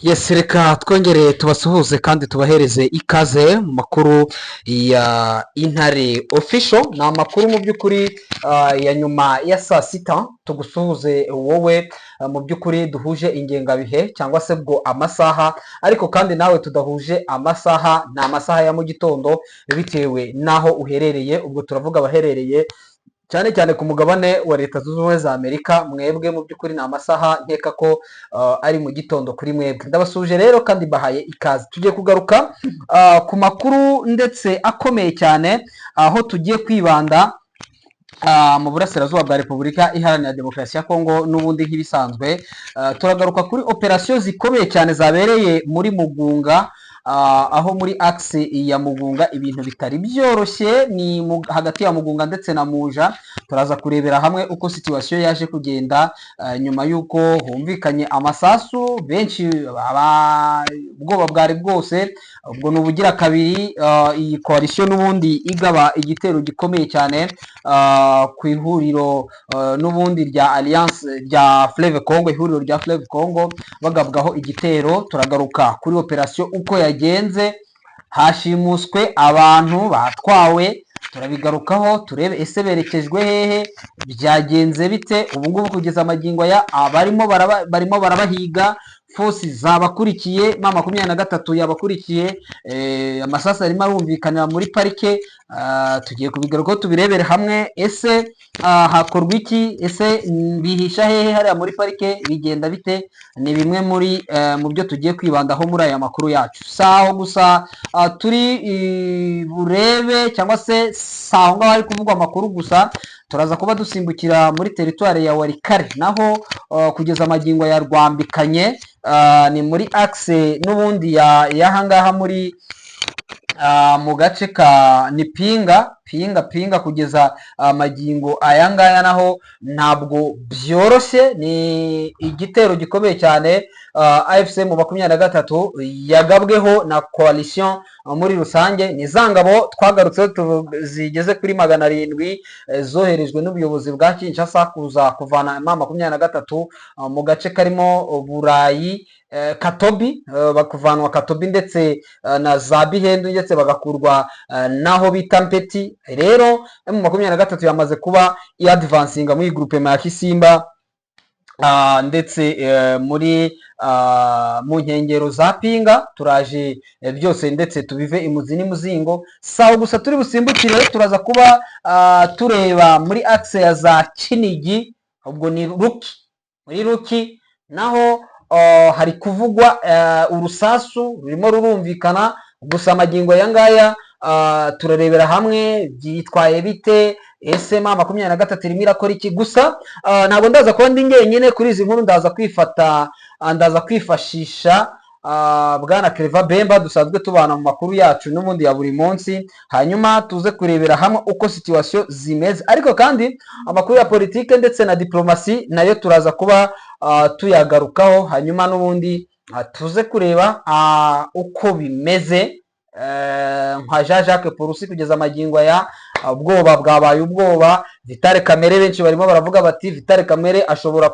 Yes, reka twongere tubasuhuze kandi tubahereze ikaze mu makuru ya Intare Official. Ni amakuru mu by'ukuri ya nyuma ya saa sita. Tugusuhuze wowe mu by'ukuri duhuje ingengabihe cyangwa se bwo amasaha, ariko kandi nawe tudahuje amasaha, ni amasaha ya mu gitondo bitewe n'aho uherereye. Ubwo turavuga abaherereye cyane cyane ku mugabane wa Leta Zunze Ubumwe za Amerika. Mwebwe mu by'ukuri ni amasaha nkeka ko ari mu gitondo kuri mwebwe. Ndabasuje rero kandi bahaye ikaze. Tugiye kugaruka ku makuru ndetse akomeye cyane, aho tugiye kwibanda mu burasirazuba bwa Repubulika Iharanira Demokarasi ya Kongo. N'ubundi nk'ibisanzwe turagaruka kuri operasiyo zikomeye cyane zabereye muri Mugunga, aho muri axe ya Mugunga ibintu bitari byoroshye, ni hagati ya Mugunga ndetse na Muja. Turaza kurebera hamwe uko situation yaje kugenda nyuma y'uko humvikanye amasasu benshi, ubwoba bwari bwose. Ubwo ni ubugira kabiri iyi coalition n'ubundi igaba igitero gikomeye cyane ku ihuriro n'ubundi rya Alliance rya Fleuve Congo, ihuriro rya Fleuve Congo bagabwaho igitero. Turagaruka kuri operation uko yagenze, hashimuswe abantu batwawe, turabigarukaho turebe ese berekejwe hehe, byagenze bite ubu ngubu kugeza amagingo ya barimo barabahiga. Force zabakurikiye M23 yabakurikiye, amasasa arimo arumvikanira muri parike. Tugiye kubigarukaho tubirebere hamwe, ese hakorwa iki, ese bihisha hehe hariya muri parike, bigenda bite? Ni bimwe muri mu byo tugiye kwibandaho muri aya makuru yacu. Saho gusa turi burebe cyangwa se saho ngaho hari kuvugwa amakuru gusa, turaza kuba dusimbukira muri teritwari ya Walikare, naho kugeza amagingo ya Rwambikanye, ni muri axe n'ubundi yahangaha muri mu gace ka ni pinga kugeza amagingo aya ngaya, naho ntabwo byoroshye. Ni igitero gikomeye cyane AFC mu 23 yagabweho na coalition muri rusange. Ni zangabo twagarutse zigeze kuri 700 zoherejwe n'ubuyobozi bwa Kinshasa kuza kuvana M23 mu gace karimo Burayi, Katobi, bakuvanwa Katobi ndetse na za Bihendu, ndetse bagakurwa naho bita Mpeti. Rero M23 yamaze kuba advancinga muri groupe ya Kisimba ndetse muri mu nkengero za Pinga. Turaje byose ndetse tubive imuzi n'imuzingo. Saho gusa turi busimbukire, turaza kuba tureba muri axe ya za Kinigi, ubwo ni muri Ruki naho hari kuvugwa urusasu rurimo rurumvikana. Gusa amagingo ya ngaya turarebera hamwe byitwaye bite, ese M23 irimo irakora iki. Gusa ntabwo ndaza kuba ndi ngenyine kuri izi nkuru, ndaza kwifashisha bwana Clever Bemba dusanzwe tubana mu makuru yacu n'ubundi ya buri munsi, hanyuma tuze kurebera hamwe uko situation zimeze. Ariko kandi amakuru ya politike ndetse na diplomasi nayo turaza kuba tuyagarukaho, hanyuma n'ubundi tuze kureba uko bimeze. Nka Jean-Jacques Purusi kugeza amagingo ya ubwoba bwabaye ubwoba. Vitale Kamere benshi barimo baravuga bati Vitale Kamere ashobora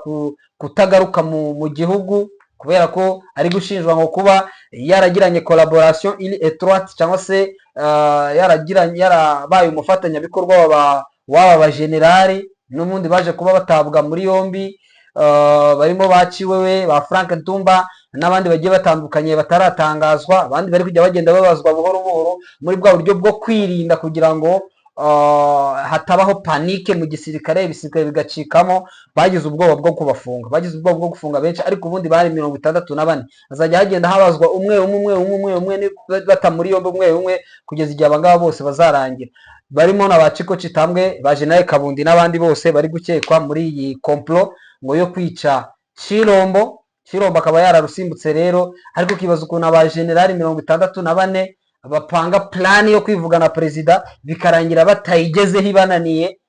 kutagaruka mu gihugu kubera ko ari gushinjwa ngo kuba yaragiranye collaboration ili étroite cyangwa se yarabaye umufatanyabikorwa w'aba bajenerali n'ubundi baje kuba batabwa muri yombi. Barimo baciwewe ba Frank Ntumba n'abandi bagiye batandukanye bataratangazwa, abandi bari kujya bagenda babazwa buhoro buhoro muri bwa buryo bwo kwirinda kugira ngo hatabaho panike mu gisirikare, ibisirikare bigacikamo. Bagize ubwoba bwo kubafunga, bagize ubwoba bwo gufunga benshi, ariko ubundi bari 64 azajya hagenda habazwa umwe bata muri yombi umwe kugeza igihe abangaba bose bazarangira. Barimo na baciko Citambwe, ba General Kabundi n'abandi bose bari gukekwa muri iyi complot ngo yo kwica Chirombo akaba yararusimbutse. Rero ariko kibaza ukuntu aba generali 64 bapanga plan yo kwivugana perezida bikarangira batayigezeho ibananiye.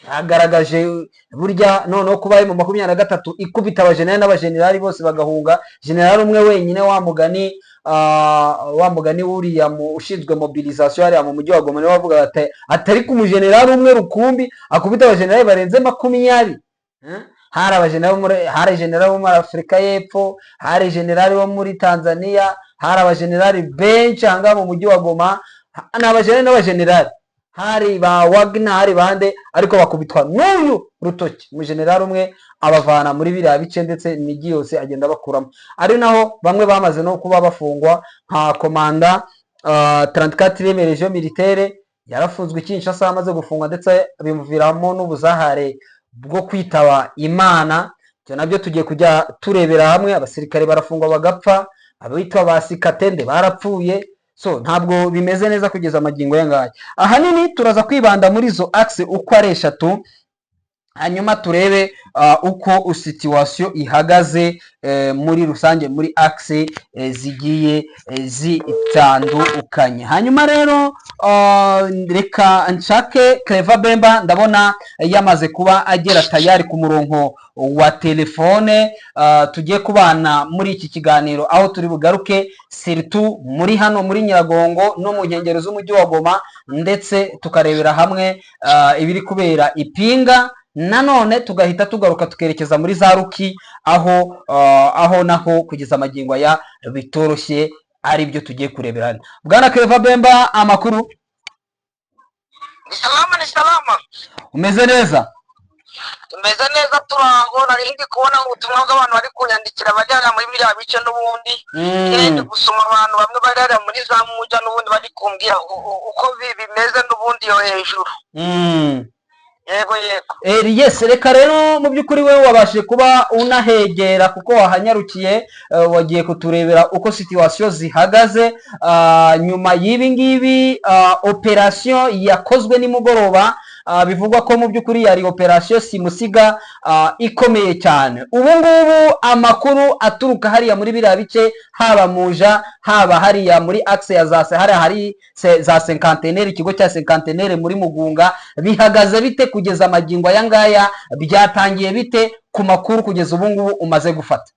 Hagaragaje burya noneho kuba mu 23 ikubita abajenerali n'abajenerali bose bagahunga, generali umwe wenyine wa mugani wuriya ushinzwe mobilisation hariya mu mujyi wa Goma, bavuga atari ku mujenerali umwe rukumbi akubita abajenerali barenze 20. hari generali wo muri Afurika y'Epfo, hari generali wo muri Tanzania, hari abajenerali benshi ahangaha mu mujyi wa Goma, ni abajenerali n'abajenerali, hari ba Wagner, hari bande, ariko bakubitwa n'uyu rutoki umujenerali umwe abavana muri biriya bice, ndetse imijyi yose agenda bakuramo, ari naho bamwe bamaze no kuba bafungwa nka komanda 34 Region Militaire yarafunzwe Kinshasa, amaze gufungwa ndetse bimuviramo n'ubuzahare bwo kwitaba Imana. Cyo nabyo tugiye kujya turebera hamwe, abasirikare barafungwa bagapfa, abitwa basikatende barapfuye, so ntabwo bimeze neza kugeza amagingo yangaya. Ahanini turaza kwibanda muri zo axe uko ari eshatu, hanyuma turebe uko situation ihagaze muri rusange muri axe zigiye zitandukanye. Hanyuma rero reka nshake Clever Bemba, ndabona yamaze kuba agera tayari ku murongo wa telefone, tugiye kubana muri iki kiganiro, aho turi bugaruke surtout muri hano muri Nyiragongo no mu nkengero z'umujyi wa Goma, ndetse tukarebera hamwe ibiri kubera Ipinga, nanone tugahita tugaruka tukerekeza muri za Ruki, aho naho kugeza amagingo ya bitoroshye, ari byo tugiye kureberana. Bwana Clever Bemba, amakuru? Ni salama. Umeze neza? Tumeze neza, turaho. Nari ndi kubona ubutumwa bw'abantu bari kunyandikira bajyana muri biriya bice, n'ubundi ndi gusoma abantu bamwe bari muri za Muja, n'ubundi bari kumbwira uko bimeze n'ubundi yo hejuru. Yego. Yes, reka rero mu by'ukuri wewe wabashije kuba unahegera kuko wahanyarukiye, wagiye kuturebera uko situation zihagaze nyuma y'ibi ngibi operation yakozwe nimugoroba. Bivugwa ko mu by'ukuri yari operation simusiga ikomeye cyane. Ubu ngubu amakuru aturuka hariya muri biriya bice, haba Muja, haba hariya muri axe ya za hari za Cinquantenaire, ikigo cya Cinquantenaire muri Mugunga, bihagaze bite kugeza amagingo aya ngaya? Byatangiye bite ku makuru kugeza ubu ngubu umaze gufata?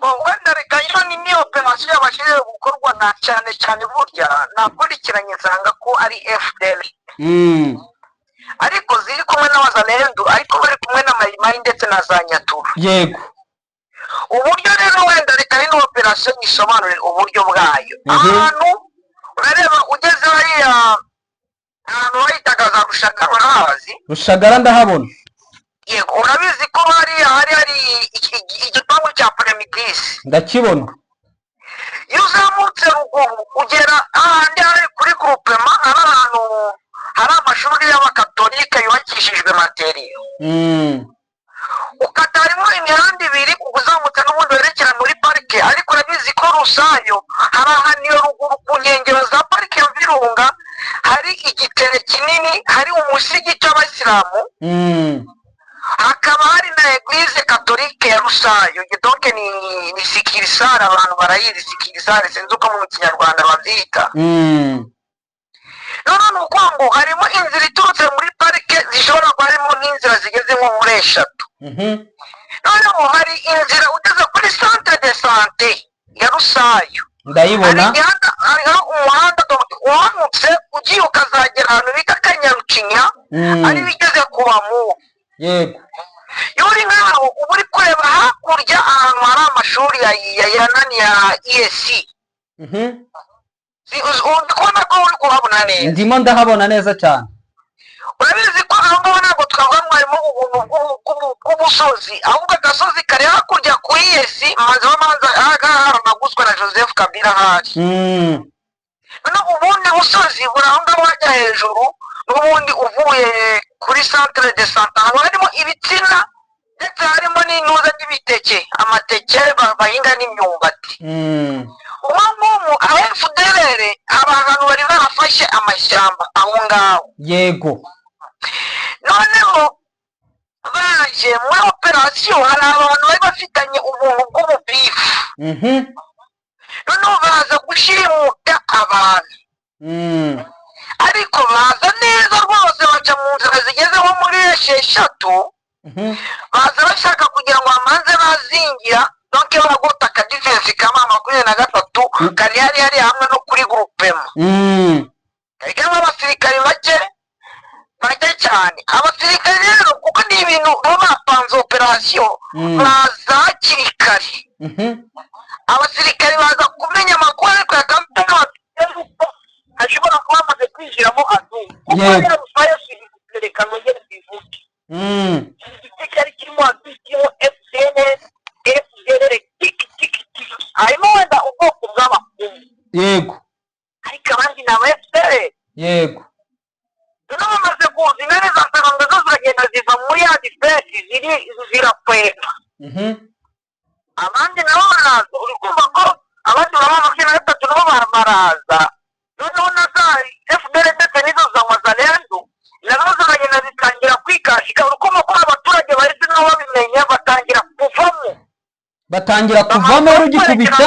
Wenda reka ni operation yabashije gukorwa na cyane burya nakurikiranye nsanga ko ari FDL, ariko ziri kumwe n'abazalendo, ariko bari kumwe na Mayimayi ndetse na za Nyatura. Yego. Uburyo rero wenda reka ni operation isobanure uburyo bwayo. Ahantu urareba ugeze hariya ahantu bahitagaza Rushagara, urahazi? Rushagara ndahabona. Yego, urabizi ko hari igipangu cya Premigis. Ndakibona. Iyo uzamutse ruguru ugera ahandi hari kuri groupement, hari ahantu hari amashuri y'abakatolika yubakishijwe materiyo. Ukata harimo imihanda ibiri, uzamutse n'ubundi werekera muri parike, ariko urabizi ko Rusayo hari ahaniyo ruguru ku nkengero za parike ya Virunga hari igitere kinini, hari umusigiti w'Abasilamu, hakaba hari na Eglise Katolike ya Rusayo. Donc ni sikirisare, abantu barayizi sikirisare, sinzi uko mu Kinyarwanda babyita. None nuko ngo harimo inzira iturutse muri parike, zishobora kuba harimo n'inzira zigeze nko muri eshatu. Noneho hari inzira ugeze kuri centre de santé ya Rusayo, ndayibona. Hariho umuhanda uhanutse ugiye ukazagera ahantu bita Kanyarucinya, ari bigeze kuba mu. Yego. Yuri ngaho uba uri kureba hakurya ahantu hari amashuri ya ESC. Ndikubona ko uri kuhabona neza. Ndimo ndahabona neza cyane. Urabizi ko aho ngaho ntabwo twavuga ngo harimo ubuntu bw'umusozi, ahubwo agasozi kari hakurya ku ESC, maze haranaguzwe na Joseph Kabila hari. Noneho ubundi busozi buri aho ngaho hajya hejuru, n'ubundi uvuye kuri centre de santé haba harimo ibitsina, ndetse harimo n'intuza n'ibiteke, amateke bahinga n'imyumbati. Ubu ngubu FDLR abantu bari barafashe amashyamba aho ngaho. Yego. Noneho baje muri operation, hari abantu bari bafitanye ubuntu bw'ububifu. Noneho baza gushimuta abantu, ariko baza neza rwose, baca mu nzira zigeze nko muri esheshatu, baza bashaka kugira ngo bamanze bazingira. Donc bagota akadifensi kama 23 kari hari hamwe no kuri groupement. Kagamo abasirikare bake cyane. Abasirikare rero kuko ni ibintu bapanze operasiyo baza hakiri kare abasirikare baza kumenya amakuru ariko yakamutega yuko ashobora kuba amaze kwinjiramo adumu kuko rero rusaya reka nongere bivuge igiti cyari kirimo adumu kirimo FCN FDR harimo wenda ubwoko bw'amakuru yego ariko abandi ni aba FDR yego noneho bamaze kuza intare za saranga zo ziragenda ziva muri ya difesi zirakwega abandi nabo baraza uri kumva ko abandi baba makumyabiri na gatatu nabo baraza noneho na za FDR ndetse n'izo za wazalendo nazo ziragenda zitangira kwikashika uri kumva ko abaturage bahise nabo babimenye batangira kuvamo rugikubita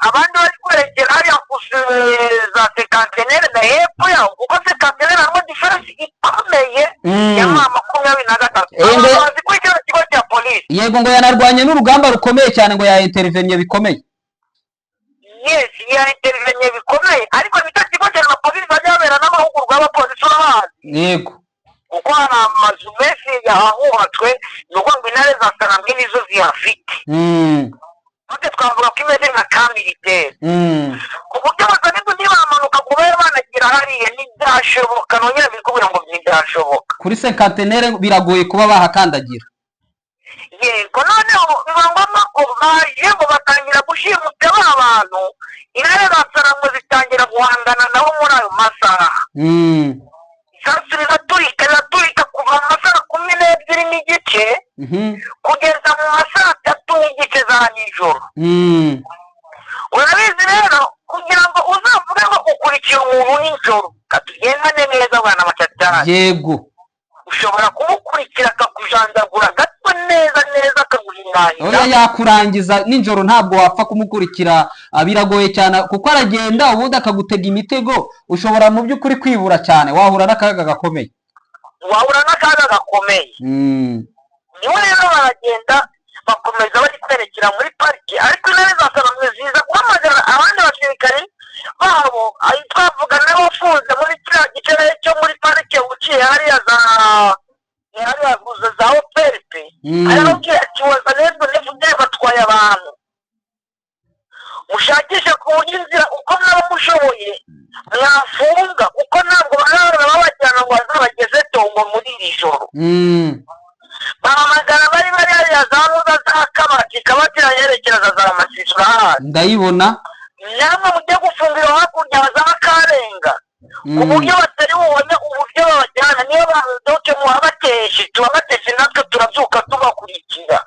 abandi bari kwerekera hariya za sekantenere na hepfo yaho kuko sekantenere harimo diferensi ikomeye ya makumyabiri na gatatu bazi ko icyo kigo cya polisi yego ngo yanarwanye n'urugamba rukomeye cyane ngo yaintervenye bikomeye yes yaintervenye bikomeye ariko nicyo kigo cya polisi bajya babera n'amahugurwa y'abapolisi urahazi yego kuko hari amazu menshi yahubatswe ni ukuvuga ngo intare za sarambwe nizo zihafite natwe twavuga ko imeze nka kamiliteri ku buryo abazanidu ntibamanuka kubera banagira hariya ntibyashoboka nongera bikubwira ngo ntibyashoboka kuri sekantenere biragoye kuba bahakandagira yego noneho biba ngombwa ko baje ngo batangira gushimuta ba bantu intare za sarambwe zitangira guhangana nabo muri ayo masaha isasu riraturika kuva mu masaha 12:30 kugeza mu masaha 3:30 za nijoro urabizi rero kugira ngo uzavuge ngo ukurikira umuntu nijoro katugendane neza bwana macatari yego ushobora kumukurikira akakujanjagura gato neza akaguhingahira oya yakurangiza nijoro ntabwo wapfa kumukurikira biragoye cyane kuko aragenda ubundi akagutega imitego ushobora mu by'ukuri kwibura cyane wahura n'akaga gakomeye niwe rero baragenda bakomeza bari kwerekera muri pariki ariko intare za sarambwe ziza guhamagara abandi basirikare babo twavuga n'abafunze muri kiriya gice cyo muri pariki uciye hariya za OPRP arababwira ati wazalendo n'FDR batwaye abantu mushakishe ku buryo inzira uko mwaba mushoboye mwafunga kuko ntabwo babajyana ngo bazabageze tongo muri iri joro bahamagara bari hariya za muza za kabati yerekereza za Masisi urahazi ndayibona namwe mujye gufungira hakurya za Karenga ku buryo batari bubone uburyo babajyana niyo badoke tubabateshe natwe turabyuka tubakurikira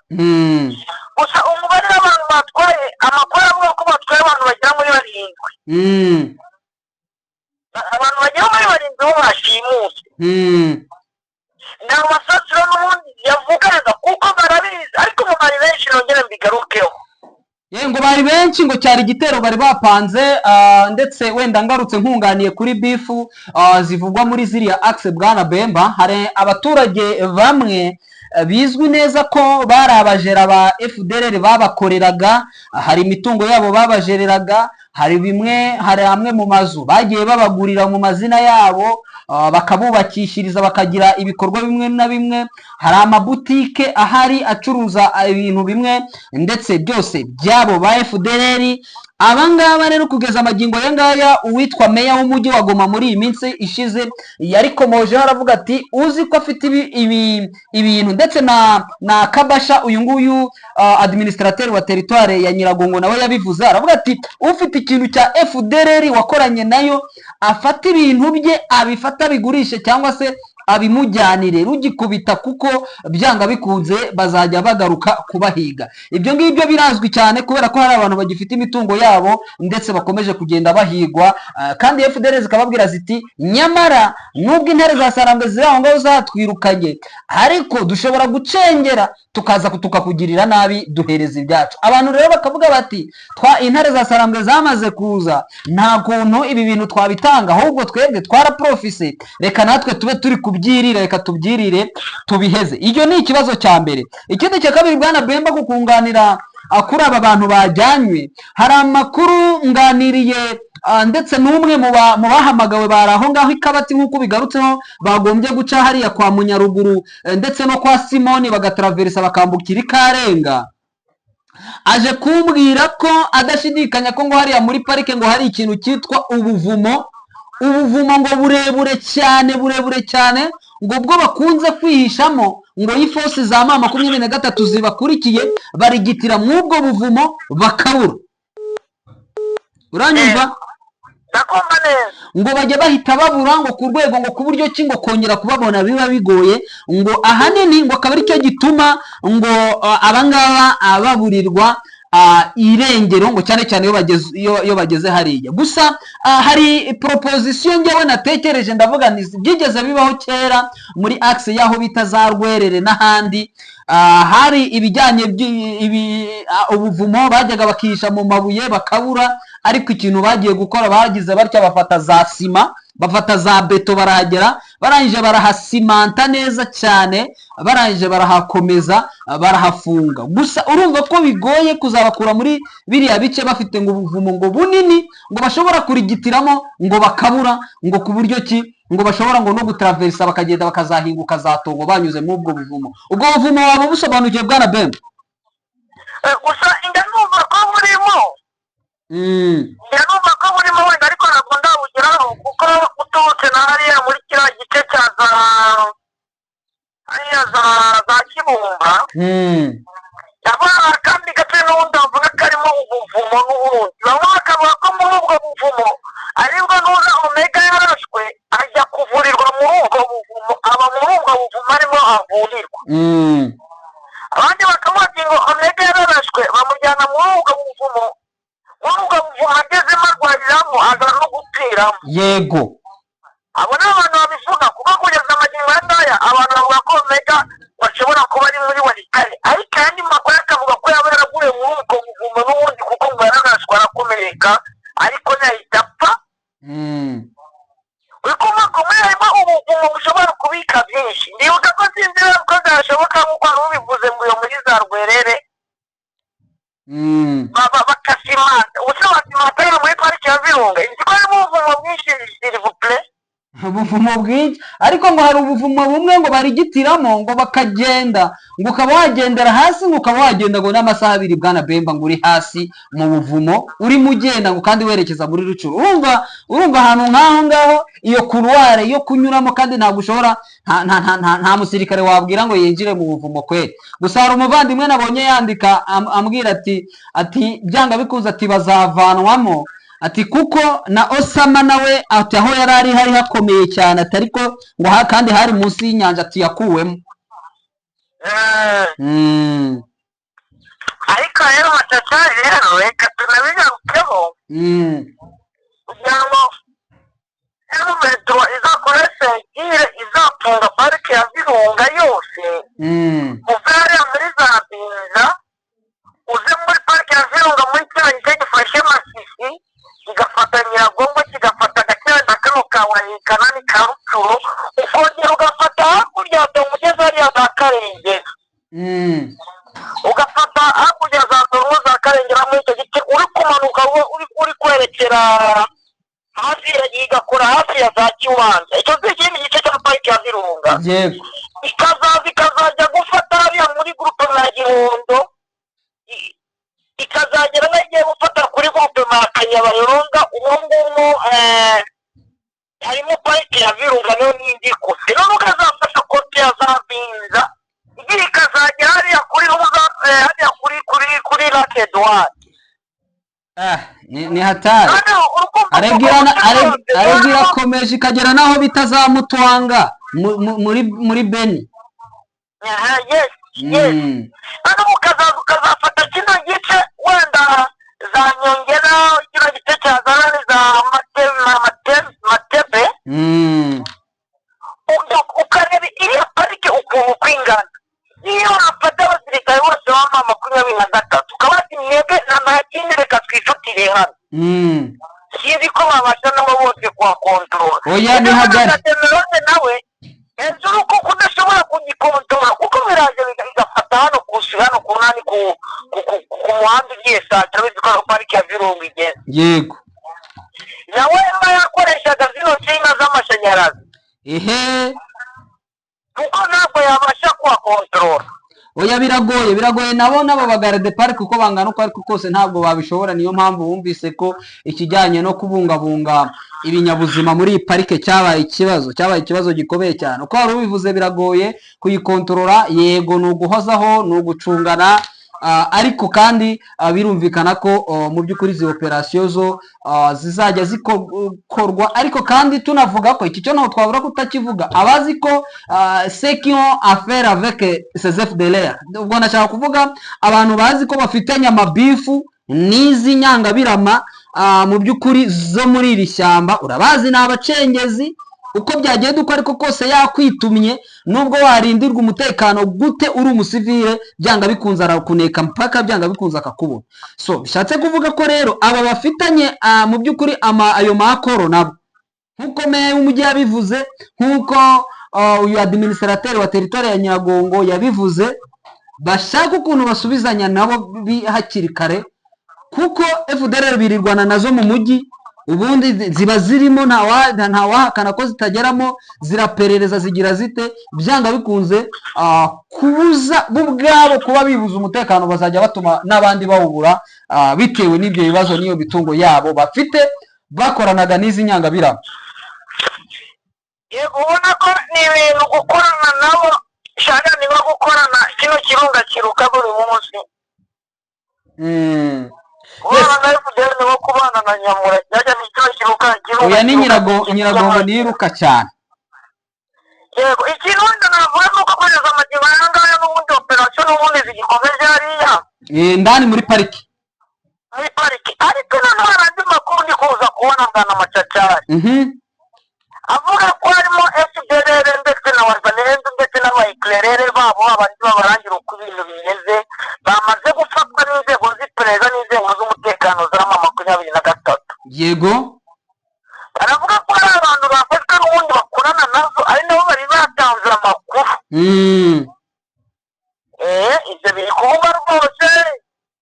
gusa umubare w'abantu batwaye amakuru avuga ko batwaye abantu bagera muri 7 abantu bagera muri 7 bo bashimuswe nta masasu n'ubundi yavugaga kuko barabizi ariko mu bari benshi nongere mbigarukeho ngo bari benshi ngo cyari igitero bari bapanze ndetse wenda ngarutse nkunganiye kuri bifu zivugwa muri ziriya axe bwana Bemba hari abaturage bamwe bizwi neza ko bari abajera ba FDR babakoreraga hari imitungo yabo babajereraga hari amwe mu mazu bagiye babagurira mu mazina yabo bakabubakishiriza bakagira ibikorwa bimwe na bimwe hari amabutike ahari acuruza ibintu bimwe ndetse byose byabo ba FDR abangaba rero kugeza amagingo yangaya uwitwa meya w'umujyi wa Goma muri iyi minsi ishize yarikomoje aravuga ati uzi ko afite ibintu ndetse na Kabasha uyu nguyu administrateur wa territoire ya Nyiragongo nawe yabivuze aravuga ati ufite ikintu cya FDR wakoranye nayo afata ibintu bye abifata bigurishe cyangwa se abimujyanire rugikubita kuko byanga bikunze bazajya bagaruka kubahiga ibyo ngibyo birazwi cyane kubera ko hari abantu bagifite imitungo yabo ndetse bakomeje kugenda bahigwa kandi FDR zikababwira ziti nyamara nubwo intare za sarambwe ziraho ngaho zatwirukanye ariko dushobora gucengera tukaza tukakugirira nabi duhereza ibyacu abantu rero bakavuga bati intare za sarambwe zamaze kuza nta kuntu ibi bintu twabitanga ahubwo twebwe twaraprofise reka natwe tube turi kubyirira reka tubyirire tubiheze iyo ni ikibazo cya mbere ikindi cya kabiri bwana Bemba kukunganira kuri aba bantu bajyanywe hari amakuru nganiriye ndetse n'umwe mu bahamagawe bari aho ngaho ikabati nk'uko bigarutseho bagombye guca hariya kwa Munyaruguru ndetse no kwa Simoni bagatraversa bakambukira Ikarenga, aje kumbwira ko adashidikanya ko ngo hariya muri parike ngo hari ikintu cyitwa ubuvumo ngo burebure cyane ngo ubwo bakunze kwihishamo ngo ifosi za mama 23 zibakurikiye barigitira mw'ubwo buvumo bakabura. Uranyumva? Nakumva neza. Ngo bajya bahita babura ngo ku rwego ngo ku buryo ki ngo kongera kubabona biba bigoye, ngo ahanini ngo akaba ari cyo gituma ngo abangaba baburirwa irengero ngo cyane iyo bageze hariya. Gusa hari proposition njyewe natekereje ndavuga byigeze bibaho kera muri axe yaho bita za Rwerere n'ahandi, hari ibijyanye ubuvumo bajyaga bakihisha mu mabuye bakabura, ariko ikintu bagiye gukora bagize batya bafata za sima bafata za beto barahagera, barangije barahasimanta neza cyane, barangije barahakomeza barahafunga. Gusa urumva ko bigoye kuzabakura muri biriya bice bafite ngo ubuvumo ngo bunini ngo bashobora kurigitiramo ngo bakabura, ngo ku buryo ki ngo bashobora ngo no gutraversa bakagenda bakazahinguka za Tongo banyuze mu ubwo buvumo. Ubwo buvumo waba busobanukiye bwana Ben? Gusa indanumva ko burimo indanumva ko burimo wenda ariko ntabwo ndabugeraho kuko ututse na hariya muri kiriya gice cya za Kibumba yabona kandi gace n'ubundi bavuga ko arimo ubuvumo n'ubundi bamwe bakavuga ko muri ubwo buvumo aribwo nuza Omega yarashwe ajya kuvurirwa muri ubwo buvumo, aba muri ubwo buvumo arimo avurirwa. Abandi bakavuga ngo Omega yarashwe bamujyana muri ubwo buvumo agezemo arwariramo aza no gupfiramo. Yego, abo ni abantu babivuga kuko kugeza amagingo y'aya abantu bavuga ko Omega bashobora kuba ari muri Walikale, ariko andi makuru akavuga ko yaba yaraguye muri ubwo buvumo n'ubundi kuko ngo yararashwe arakomereka ariko ntahita apfa. uri kumva ko muri harimo ubuvumo bushobora kubika byinshi. Ndibuka ko sinzira ko byashoboka nk'uko wari ubivuze ngo iyo muri za Rwerere bakasimanta ubusa basimanta muri pariki ya Virunga. Nzi ko harimo ubuvumo bwinshi s'il vous plaît. ubuvumo bwinshi, ariko ngo hari ubuvumo bumwe ngo barigitiramo ngo bakagenda ngo ukaba wagendera hasi ngo ukaba wagenda ngo n'amasaha 2 bwana Bemba ngo uri hasi mu buvumo urimo ugenda ngo kandi werekeza muri Rucuru. Urumva ahantu nk'aho ngaho iyo couloir yo kunyuramo kandi ntabwo ushobora nta musirikare wabwira ngo yinjire mu buvumo kweri. Gusa hari umuvandimwe nabonye yandika ambwira ati byanga bikuza ati bazavanwamo ati kuko na Osama nawe ati aho yarari hari hakomeye cyane atariko ngo kandi hari munsi y'inyanja ati yakuwemo. Ariko rero matata rero reka tunabigarukeho kugira ngo metro izakora sentire izafunga parike ya Virunga yose uvere muri za Binza uze muri parike ya Virunga muri cya gice gifashe Masisi kigafata Nyiragongo kigafata Gakenke kano ka Wahika ni ka Rucuru ukongera ugafata hakurya ugeze hariya za Karengera ugafata hakurya za Tongo za Karengera muri icyo gice uri kumanuka uri kwerekera hafi igakora hafi ya za Kiwanja. Icyo ikindi gice cya pariki ya Virunga yego ikazajya gufata hariya muri groupe na Gihondo ikazagera nagiye gufata kuri groupe na Kanyabayonga. uwo nguwo harimo pariki ya Virunga niyo n'indiko rero ukazafata kopi ya za Binza igihe ikazagera hariya kuri Lac Edouard. ni hatari aregira komeje ikagera naho bitazamutwanga muri Beni. Yes. Hano ukazafata kino gice wenda za Nyongera kino gice cya Zarani za Matebe ukareba iriya parike ukuntu kwingana. Iyo wafata abasirikare bose b'ama 23 ukaba ati mwebwe nta kindi reka twifutire hano sinzi ko babasha nabo bose kuhakontorora. Oya ni hagari nawe hejuru kuko udashobora kugikontorora kuko biraje bigafata hano ku nani ku muhanda ugiye saa 3 z'ijoro pariki ya Virunga igenda. Yego nawe yakoreshaga zino nsinga z'amashanyarazi kuko ntabwo yabasha kuhakontorora. Oya biragoye nabo bagarde park uko bangana uko ariko kose ntabwo babishobora. Niyo mpamvu bumvise ko ikijyanye no kubungabunga ibinyabuzima muri parike cyabaye ikibazo gikomeye cyane. Uko wari ubivuze biragoye kuyikontorora, yego ni uguhozaho ni ugucungana, ariko kandi birumvikana ko mu by'ukuri izi operasiyo zo zizajya zikorwa. Ariko kandi tunavuga ko iki cyo ntaho twabura kutakivuga, abazi ko sekion affaire avec ces FDLR, ubwo nashaka kuvuga abantu bazi ko bafitanye amabifu n'izi nyangabirama mu by'ukuri zo muri iri shyamba. Urabazi ni abacengezi, uko byagiye duko ariko kose yakwitumye, nubwo warindirwa umutekano gute uri umusivile, byanga bikunza arakuneka mpaka byanga bikunza akakubona. So bishatse kuvuga ko rero aba bafitanye mu by'ukuri ayo makoro nabo, nkuko meya w'umujyi yabivuze, nkuko uyu administrateur wa territoire ya Nyiragongo yabivuze, bashaka ukuntu basubizanya nabo hakiri kare, kuko FDLR birirwana nazo mu mujyi, ubundi ziba zirimo ntawahakana ko zitageramo, ziraperereza zigira zite, byanga bikunze kubuza ubwabo kuba bibuza umutekano, bazajya batuma n'abandi bawubura bitewe n'ibyo bibazo n'iyo mitungo yabo bafite bakoranaga n'izi nyangabirama. ubona ko ni ibintu gukorana nabo shaka niba gukorana kino kirunga kiruka buri munsi. Oya ni Nyiragongo niruka cyane. Yego ikintu navuga nuko kugeza amagihe ayangaya n'ubundi operation n'ubundi zigikomeje hariya ndani muri pariki. Ariko noneho harandi makuru ndi kuza kubona ngana amacacari avuga ko harimo FDLR ndetse na Wazalendo ndetse n'abayiklerere babo abandi babarangira uko ibintu bimeze, bamaze gufatwa n'inzego z'iperereza n'inzego z'umutekano za M23. Yego aravuga ko hari abantu bafashwe n'ubundi bakorana nazo, ari nabo bari batanze amakuru. Ibyo biri kuvuga rwose,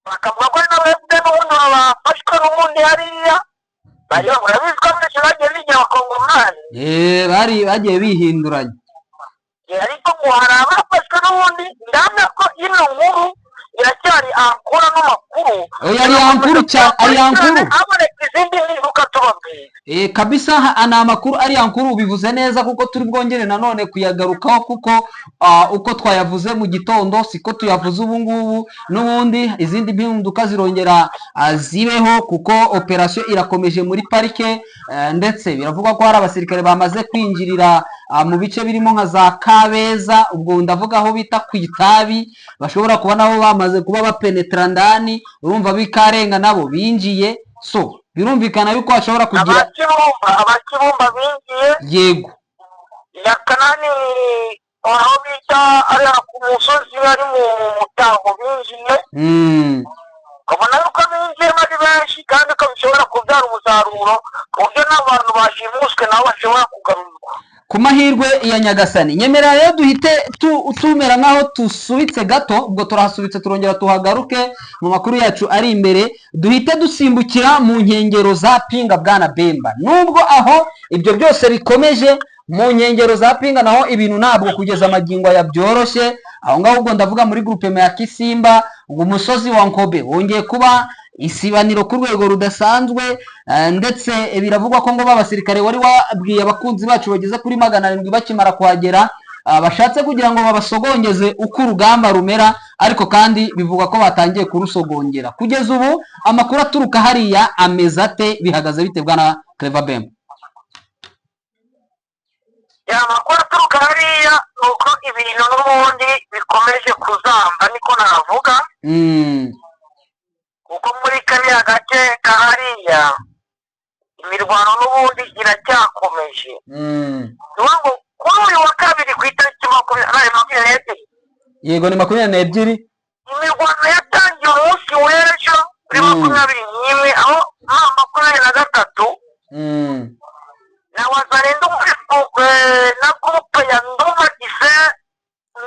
bakavuga ko hari n'abafite n'ubundi bafashwe n'ubundi hariya, bari urabizi ko benshi bagiye bigira abakongomani bagiye bihinduranya. Ariko ngo hari abafashwe n'ubundi, ndabona ko ino nkuru iracyari ankura n'amakuru. Ari ankuru cyane, ari ankuru aboneka izindi nivuka tubabwira kabisa. Ana amakuru ari ankuru, ubivuze neza kuko turi bwongere nanone kuyagarukaho, kuko uko twayavuze mu gitondo siko tuyavuze ubu ngubu, n'ubundi izindi mpinduka zirongera zibeho, kuko operasiyo irakomeje muri parike, ndetse biravugwa ko hari abasirikare bamaze kwinjirira mu bice birimo nka za Kabeza, ubwo ndavuga aho bita ku Itabi, bashobora kuba nabo bamaze kuba bapenetra ndani, urumva bikarenga nabo binjiye. So birumvikana yuko hashobora kugira abakibumba binjiye. Yego yakanani aho bita ari ku musozi ari mu Mutango binjiye. Kabona yuko binjiye bari benshi kandi ko bishobora kubyara umusaruro ku buryo n'abantu bashimuswe nabo bashobora kugarurwa ku mahirwe ya Nyagasani. Nyemera rero duhite tumera nkaho tusubitse gato, ubwo turahasubitse turongera tuhagaruke mu makuru yacu ari imbere, duhite dusimbukira mu nkengero za Pinga Bwana Bemba. Nubwo aho ibyo byose bikomeje mu nkengero za Pinga, naho ibintu ntabwo kugeza amagingo ya byoroshye aho ngaho. Ubwo ndavuga muri groupe ya Kisimba, umusozi wa Nkobe wongeye kuba isibaniro ku rwego rudasanzwe, ndetse biravugwa ko ngo babasirikare wari wabwiye abakunzi bacu bageze kuri 700 bakimara kuhagera, bashatse kugira ngo babasogongeze uko urugamba rumera, ariko kandi bivugwa ko batangiye kurusogongera. Kugeza ubu amakuru aturuka hariya ameze ate, bihagaze bite Bwana Clever Bemba? amakuru aturuka hariya nuko ibintu n'ubundi bikomeje kuzamba, niko navuga. kuko muri kariya gace kahariya imirwano n'ubundi iracyakomeje. ngo kuri uyu wa kabiri ku itariki 22, yego ni 22, imirwano yatangiye umunsi w'ejo kuri 21, aho 23 na Wazalendo na groupe ya Nduma Defense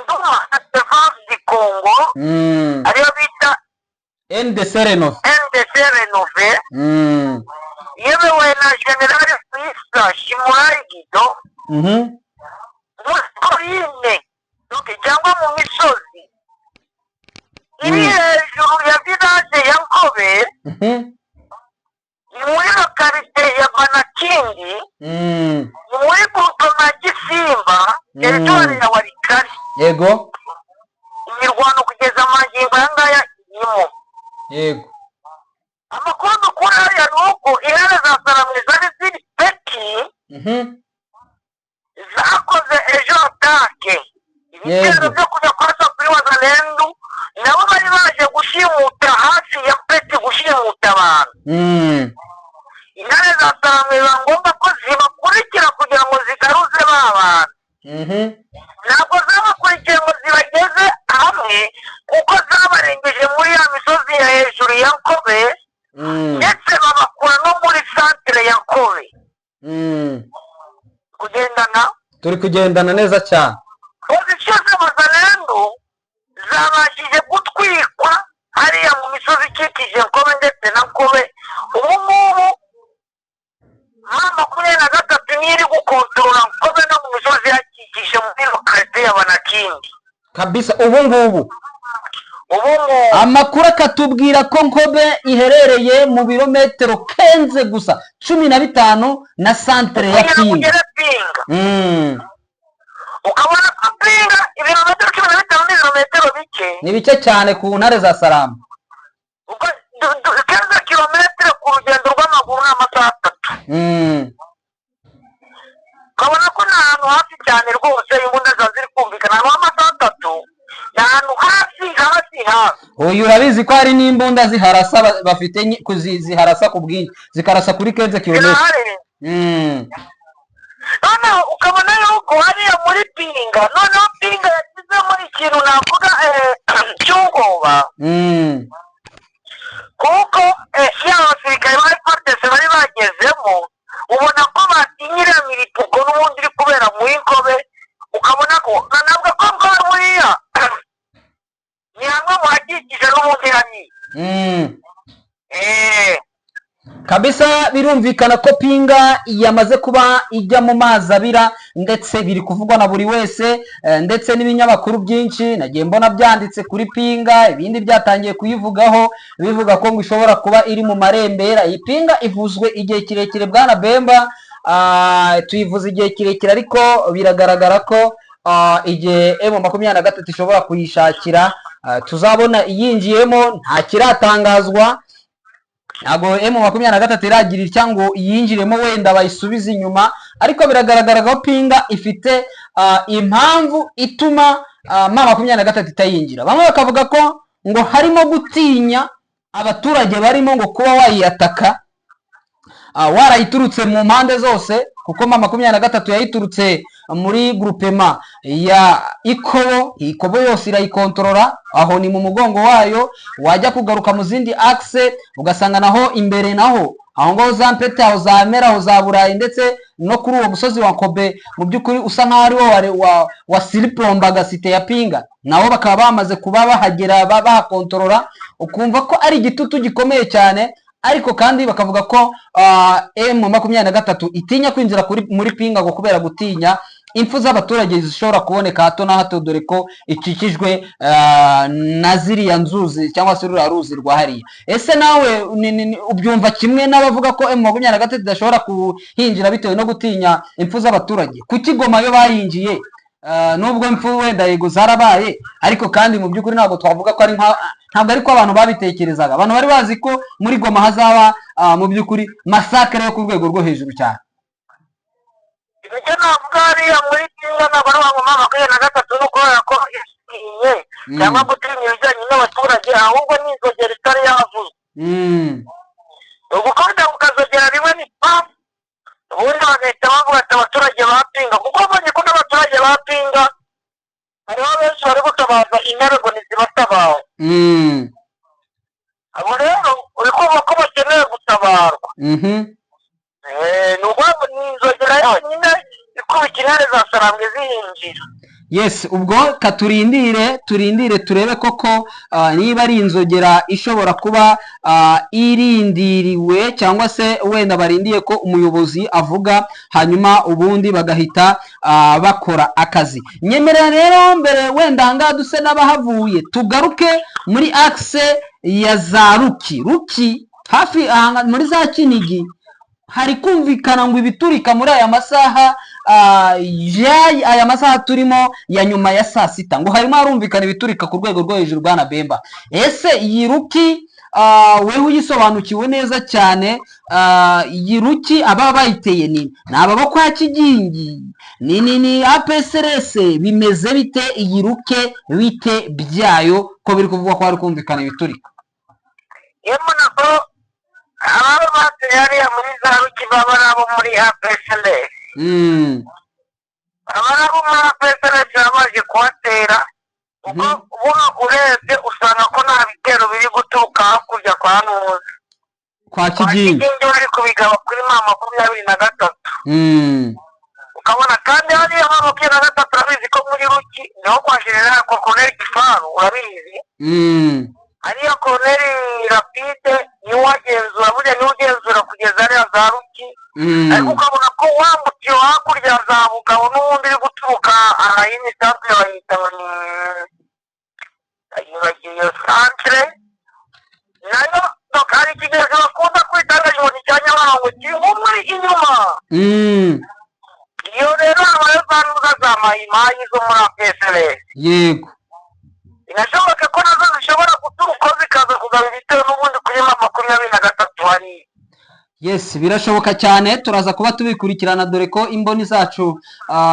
du Congo ariyo bita NDC Renove yemewe na muri korine cyangwa mu misozi iri hejuru ya village ya Nkobe, ni muri lokalite ya Banakindi, ni muri groupement Gisimba, territoire ya Walikale. Yego. Imirwano kugeza amagingo aya ngaya irimo. Yego. Amakuru dukura ya nuko intare za Saramwe zari ziri peki, zakoze ejo atake. Ibitero byo kujya kurasa kuri Wazalendo, nabo bari baje gushimuta hafi ya peti, gushimuta abantu. Intare za Saramwe biba ngombwa ko zibakurikira kugira ngo zigaruze ba bantu. Ntabwo zabakurikiye ngo zibageze hamwe, kuko zabarengeje muri ya misozi ya hejuru ya Nkobe, ndetse babakura no muri santere ya Nkobe. Kugendana? Turi kugendana neza cyane. Pozisiyo z'Abazalendo zabashije gutwikwa hariya mu misozi ikikije Nkobe ndetse na Nkobe. Ubu ngubu M23 niyo iri gukontorora Nkobe no mu misozi yakikije muri lokalite ya Banakindi. Kabisa ubu ngubu. Amakuru akatubwira ko Nkobe iherereye mu birometero 15 gusa 15 na santere ya Pinga. Ukabona ko Pinga ibirometero 15 n'ibirometero bike. Ni bike cyane ku ntare za Saramwe. Ubwo 15 kilometero ku rugendo rw'amaguru n'amasaha 3. Ukabona ko nta hantu hafi cyane rwose imbunda ziri kumvikana amasaha 3. Nanu hafi. Uyu urabizi ko hari n'imbunda ziharasa bafite ziharasa ku bwinshi, zikarasa kuri 15 km. None ukabona yuko hariya muri Pinga, noneho Pinga yashyizemo ikintu navuga cy'ubwoba. Kuko y'abasirikare bari partese bari bagezemo, ubona ko batinyira milituko n'ubundi iri kubera muri Nkobe, ukabona ko ntabwo ko buriya ni hamwe mu hakikije n'ubundi hariya. Kabisa birumvikana ko Pinga yamaze kuba ijya mu mazi abira, ndetse biri kuvugwa na buri wese, ndetse n'ibinyamakuru byinshi nagiye mbona byanditse kuri Pinga, ibindi byatangiye kuyivugaho bivuga ko ngo ishobora kuba iri mu marembera. Iyi Pinga ivuzwe igihe kirekire bwana Bemba, tuyivuze igihe kirekire, ariko biragaragara ko igihe M23 ishobora kuyishakira tuzabona iyinjiyemo. Nta kiratangazwa, ntabwo M23 iragira cyangwa iyinjiremo wenda bayisubize inyuma, ariko biragaragara ko Pinga ifite impamvu ituma M23 itayinjira. Bamwe bakavuga ko ngo harimo gutinya abaturage barimo ngo kuba wayiyataka warayiturutse mu mpande zose, kuko M23 yayiturutse muri groupement ya Ikobo yose irayikontorora, aho ni mu mugongo wayo. Wajya kugaruka mu zindi axe ugasanga naho imbere naho aho ngo za Mpete, aho za Mera, aho za Burayi, ndetse no kuri uwo musozi wa Nkobe mu byukuri usa nkaho ari wa siliplombaga site ya Pinga, naho bakaba bamaze kuba bahagera bahakontorora, ukumva ko ari igitutu gikomeye cyane. Ariko kandi bakavuga ko M23 itinya kwinjira muri Pinga ngo kubera gutinya impfu z'abaturage zishobora kuboneka hato na hato, dore ko ikikijwe na ziriya nzuzi cyangwa se ruriya ruzi rwa hariya. Ese nawe ubyumva kimwe n'abavuga ko M23 idashobora kuhinjira bitewe no gutinya impfu z'abaturage? Kuki Goma yo bayinjiye nubwo impfu wenda yego zarabaye, ariko kandi mu by'ukuri ntabwo twavuga ko ari ntabwo ariko abantu babitekerezaga. Abantu bari bazi ko muri Goma hazaba mu by'ukuri masakre yo ku rwego rwo hejuru cyane. Ibyo navuga hariya muri Pinga ntabwo ari M23 no kubera ko isiye cyangwa gutinya ibijyanye n'abaturage, ahubwo ni inzogera itari yavuze. Ubukode bukazogera rimwe ni pam, ubundi bagahita bavuga ati abaturage ba Pinga, kuko babonye ko n'abaturage ba Pinga hariho benshi bari gutabaza intare ngo ntizibatabawe. Abo rero uri kumva ko bakeneye gutabarwa. Ni ukuvuga ni inzogera yonyine ikubita intare za Sarambwe zihinjira. Yes, ubwo katurindire turebe koko niba ari inzogera ishobora kuba irindiriwe cyangwa se wenda barindiye ko umuyobozi avuga hanyuma ubundi bagahita bakora akazi. Nyemerera rero mbere wenda ahangaha duse n'abahavuye tugaruke muri axe ya za Ruki hafi muri za Kinigi. Hari kumvikana ngo ibiturika muri aya masaha aya masaha turimo ya nyuma ya saa sita ngo harimo harumvikana ibiturika ku rwego rwo hejuru Bwana Bemba. Ese iyi Ruki wewe uyisobanukiwe neza cyane, iyi Ruki aba bayiteye ni aba kwa Kigingi ni APSRS, bimeze bite iyi Ruke bite byayo ko biri kuvuga ko hari kumvikana ibiturika? aba bateye hariya muri za Ruki baba nabo muri APSRS. aba nabo muri APSRS baje kuhatera, ubwo urebye usanga ko nta bitero biri guturuka hakurya kwa Nuzi kwa Kigingi bari kubigaba kuri M23. ukabona kandi hariya M23 urabizi ko muri Ruki niho kwa General Colonel Kifaru, urabizi hariya Colonel Rapide niwe wagenzura, burya niwe ugenzura kugeza hariya za Ruki. ariko ukabona ko wambukiye hakurya za Bugabo n'ubundi uri guturuka ahayini santre bayita iyo santre nayo hari ikigega bakunda kwita agajoni cya Nyabarongo kiri muri inyuma. iyo rero habayo za ntuza za mayimayi zo muri APSRS. yego, birashoboka ko nazo zishobora guturuka zikaza kugaba ibitero n'ubundi kuri M23 hariya. Yes, birashoboka cyane, turaza kuba tubikurikirana dore ko imboni zacu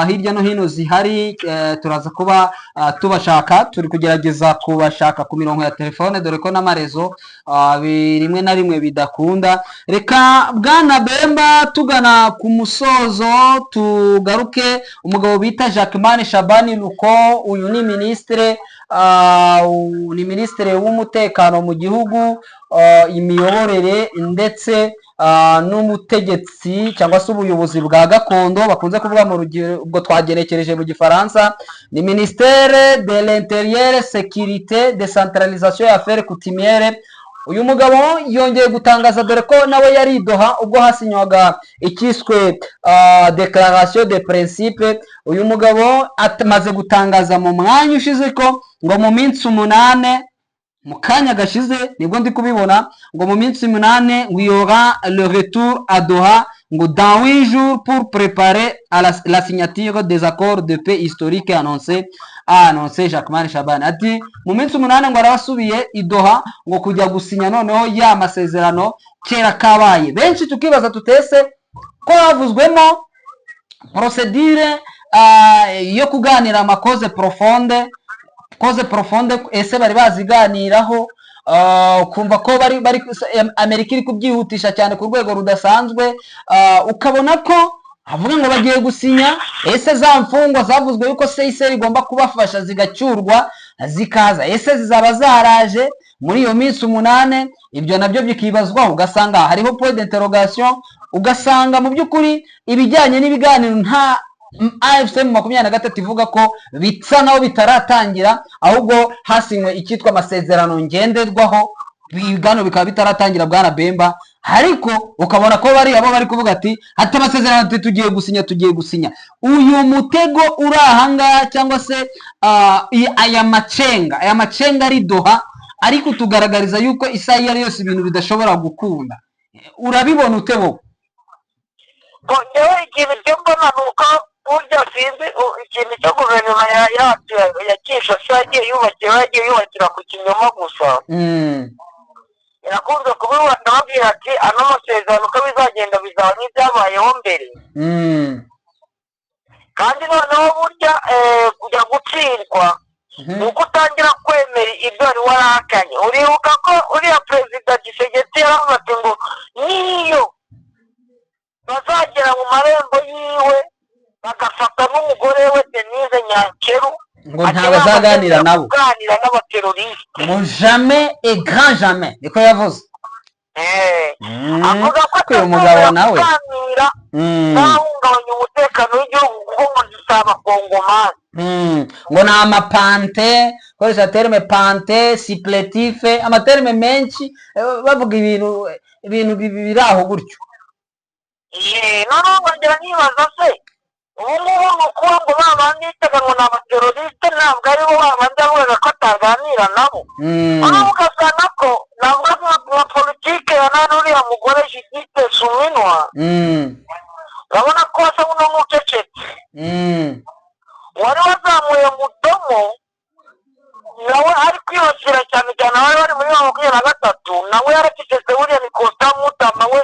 hirya no hino zihari. Turaza kuba tubashaka, turi kugerageza kubashaka ku mirongo ya telefone dore ko n'amarezo rimwe na rimwe bidakunda. Reka Bwana Bemba tugana ku musozo tugaruke umugabo bita Jacquemain Shabani Luko. uyu ni ministre w'umutekano mu gihugu, imiyoborere ndetse n'umutegetsi cyangwa se ubuyobozi bwa gakondo bakunze kuvuga mu rugero ubwo twagenekereje mu Gifaransa ni Ministère de l'Intérieur, Sécurité, Décentralisation et Affaires Coutumières. uyu mugabo yongeye gutangaza dore ko nawe yari Doha ubwo hasinywaga ikiswe Déclaration de Principe. uyu mugabo amaze gutangaza mu mwanya ushize ko ngo mu minsi 8 mu kanya gashize nibwo ndi kubibona ngo mu minsi 8 ngo yora le retour à Doha ngo dans 8 jours pour préparer à la signature des accords de paix historiques annoncé Jacquemain Shabani. Ati mu minsi 8 ngo arasubiye i Doha ngo kujya gusinya noneho ya masezerano kera kabaye. Benshi tukibaza tutese ko havuzwemo procedure yo kuganira amakoze profonde ese bari baziganiraho, kumva ko bari Amerika iri kubyihutisha cyane ku rwego rudasanzwe. Ukabona ko avuga ngo bagiye gusinya, ese za mfungwa zavuzwe yuko CICR igomba kubafasha zigacyurwa zikaza, ese zizaba zaraje muri iyo minsi 8? Ibyo nabyo bikibazwaho, ugasanga hariho point d'interrogation, ugasanga mu by'ukuri ibijyanye n'ibiganiro nta AFC 23 ivuga ko bitsa naho bitaratangira, ahubwo hasinywe ikitwa amasezerano ngenderwaho, ibiganiro bikaba bitaratangira Bwana Bemba. Ariko ukabona ko bari kuvuga ati hata amasezerano tugiye gusinya. Uyu mutego uri ahangaha cyangwa se aya macenga ari Doha ariko tugaragariza yuko isaha iyo ari yose ibintu bidashobora gukunda. Urabibona ute wowe? ikintu cyo mbona nuko burya sinzi ikintu cyo guverinoma yacu ya Kinshasa yagiye yubakira ku kinyoma gusa. irakunze kubibona babwira ati ano masezerano uko bizagenda bizaba nk'ibyabayeho mbere. kandi noneho burya kujya gutsindwa ni uko utangira kwemera ibyo wari warahakanye. uribuka ko uriya perezida Gisegeti yaravuze ati ngo niyo bazagera mu marembo yiwe bagafata n'umugore we Denise Nyankeru ngo ntabazaganira nabo, kuganira n'abateroriste ngo jamais et grand jamais, niko yavuze. avuga ko uyu mugabo nawe kuganira bahungabanya umutekano w'igihugu kuko ngo abakongomani. ngo ni amapante, koresha terme pante, sipletife, amaterme menshi bavuga ibintu biri aho gutyo. Noneho ngongera nibaza se ubu ngubu ni ukuvuga ngo babandi bitaga ngo ni abateroriste ntabwo aribo babandi bavugaga ko ataganira nabo. Noneho ugasanga ko navuga nka politike ya none uriya mugore Judith Suminwa urabona ko asa nk'umucecetse wari wazamuye Mudomo nawe ari kwibasira cyane cyane abari bari muri 23 nawe yaracecetse. buriya ni Constant Mutama we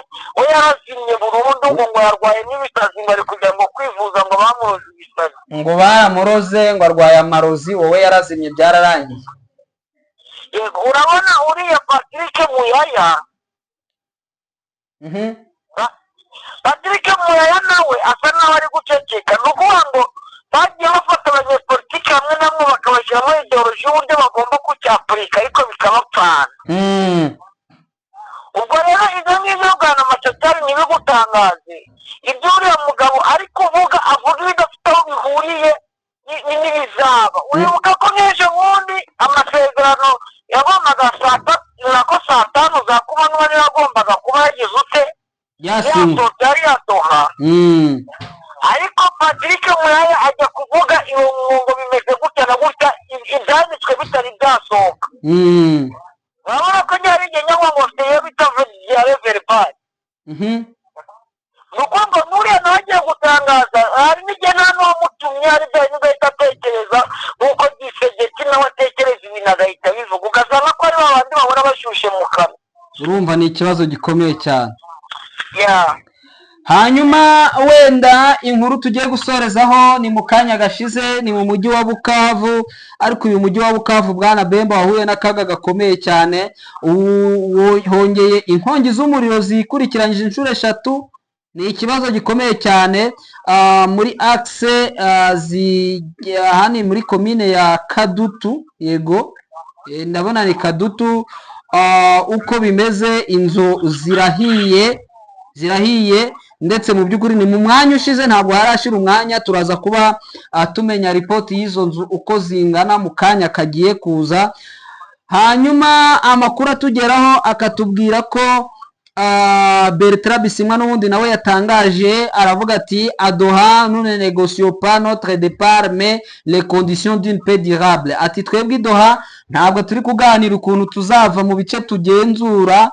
yarazimye burundu ngo yarwaye n'ibisazi ngo ari kujya ngo kwivuza ngo bamuroze ibisazi, ngo baramuroze ngo arwaye amarozi, wowe yarazimye byararangiye. yego urabona uriya Patrick Muyaya Patrick Muyaya nawe asa naho ari guceceka. ni ukuvuga ngo bagiye bafata abanyepolitiki hamwe na hamwe bakabashyiramo ideoloji y'uburyo bagomba kucyapurika ariko bikabapfana. ubwo rero izo ngizo bwana Macacari ntibigutangaze ibyo uriya mugabo ari kuvuga avuga ibidafite aho bihuriye n'ibizaba. uribuka ko n'ejo bundi amasezerano yagombaga saa tanu za kumanywa niyo yagombaga kuba yagize ute yasohotse yari yasoha. ariko Patrick Muyaya ajya kuvuga iyo ngo bimeze gutya na gutya ibyanditswe bitari byasohoka. urabona ko nyari igihe nyamwongo iyo bita verbal. ni ukuvuga n'uriya nawe agiye gutangaza hari n'igihe nta n'uwamutumye hari byari n'ugahita atekereza nk'uko Gisegeti nawe atekereza ibintu agahita bivuga ugasanga ko ari babandi bahora bashyushye mu kanwa. urumva ni ikibazo gikomeye cyane. hanyuma wenda inkuru tugiye gusorezaho ni mu kanya gashize, ni mu mujyi wa Bukavu. ariko uyu mujyi wa Bukavu bwana Bemba wahuye n'akaga gakomeye cyane, hongeye inkongi z'umuriro zikurikiranyije inshuro 3. ni ikibazo gikomeye cyane muri axe hani muri komine ya Kadutu. yego ndabona ni Kadutu. uko bimeze inzu zirahiye ndetse mu by'ukuri ni mu mwanya ushize, ntabwo harashira umwanya. turaza kuba tumenya ripoti y'izo nzu uko zingana mu kanya kagiye kuza. hanyuma amakuru atugeraho akatubwira ko Bertrand Bisimwa n'ubundi nawe yatangaje aravuga ati Adoha nous ne négocions pas notre départ mais les conditions d'une paix durable. ati twebwe Doha ntabwo turi kuganira ukuntu tuzava mu bice tugenzura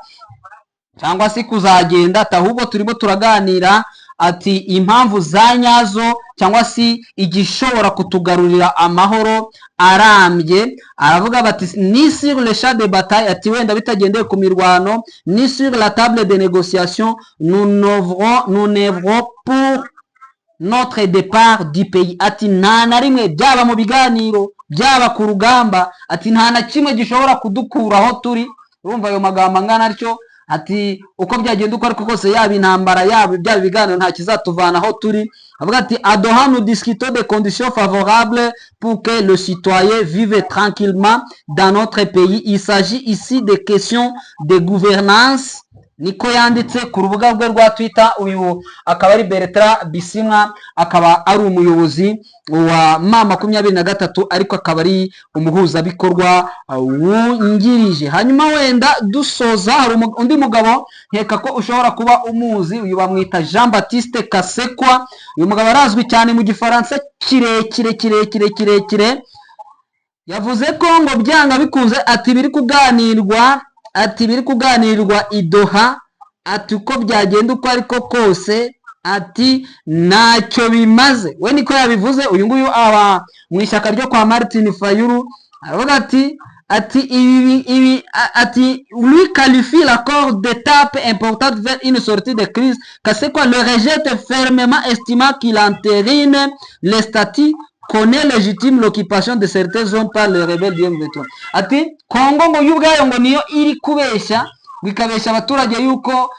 cyangwa se kuzagenda, ahubwo turimo turaganira ati impamvu za nyazo cyangwa se igishobora kutugarurira amahoro arambye. aravuga bati ni sur le champ de bataille, ati wenda bitagendeye ku mirwano, ni sur la table de négociation nous n'œuvrons pour notre départ du pays. ati nta na rimwe byaba mu biganiro byaba ku rugamba, ati nta na kimwe gishobora kudukuraho turi. urumva ayo magambo angana atyo, ati uko byagenda uko ariko kose yaba intambara yaba byaba ibiganiro nta kizatuvana aho turi. avuga ati Adoha nous discutons des conditions favorables pour que le citoyen vive tranquillement dans notre pays. il s'agit ici des questions de gouvernance. niko yanditse ku rubuga rwe rwa Twitter. uyu akaba ari Bertrand Bisimwa, akaba ari umuyobozi wa M23 ariko akaba ari umuhuzabikorwa wungirije. hanyuma wenda dusoza hari undi mugabo nkeka ko ushobora kuba umuzi, uyu bamwita Jean Baptiste Kasekwa. uyu mugabo arazwi cyane mu gifaransa kirekire. yavuze ko ngo byanga bikunze ati biri kuganirwa idoha, ati uko byagenda uko ariko kose ati ntacyo bimaze. we niko yabivuze. uyu nguyu aba mu ishyaka ryo kwa Martin Fayulu. aravuga ati lui qualifie l'accord d'étape importante vers une sortie de crise. Kasekwa le rejette fermement, estimant qu'il entérine les statuts connaît légitime l'occupation de certaines zones par les rebelles du M23. ati Kongo ngo y'ubwayo ngo niyo iri kubeshya, bikabeshya abaturage yuko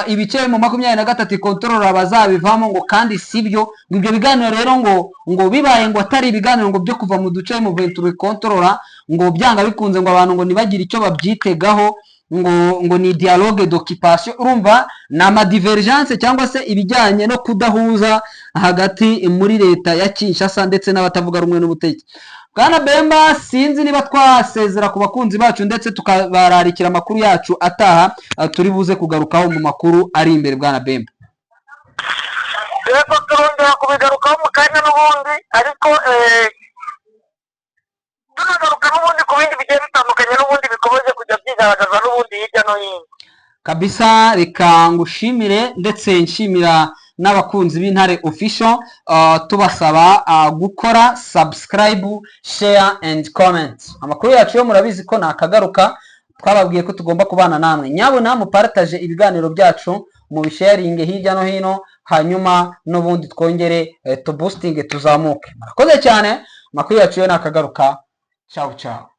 ibice mu 23 kontrolora bazabivamo, ngo kandi sibyo. ibyo biganiro rero ngo bibaye ngo atari ibiganiro ngo byo kuva mu duce mu 23 kontrolora, ngo byanga bikunze ngo abantu ngo nibagire icyo babyitegaho, ngo ni dialogue d'occupation. Urumva ni amadivergence cyangwa se ibijyanye no kudahuza hagati muri leta ya Kinshasa ndetse n'abatavuga rumwe n'ubutegetsi. Bwana Bemba, sinzi niba twasezera ku bakunzi bacu ndetse tukabararikira amakuru yacu ataha, turi buze kugarukaho mu makuru ari imbere. Bwana Bemba, yego turongera kubigarukaho mu kanya n'ubundi, ariko tunagaruka n'ubundi ku bindi bigiye bitandukanye n'ubundi bikomeje kujya byigaragaza n'ubundi hirya no hino kabisa. Reka ngushimire ndetse nshimira n'abakunzi b'Intare Official, tubasaba gukora subscribe, share and comment. Amakuru yacu yo murabizi ko nakagaruka, twababwiye ko tugomba kubana namwe. Nyabona mupartage ibiganiro byacu mu bisharinge hirya no hino, hanyuma n'ubundi twongere to boosting tuzamuke. Murakoze cyane, amakuru yacu yo nakagaruka. Ciao ciao.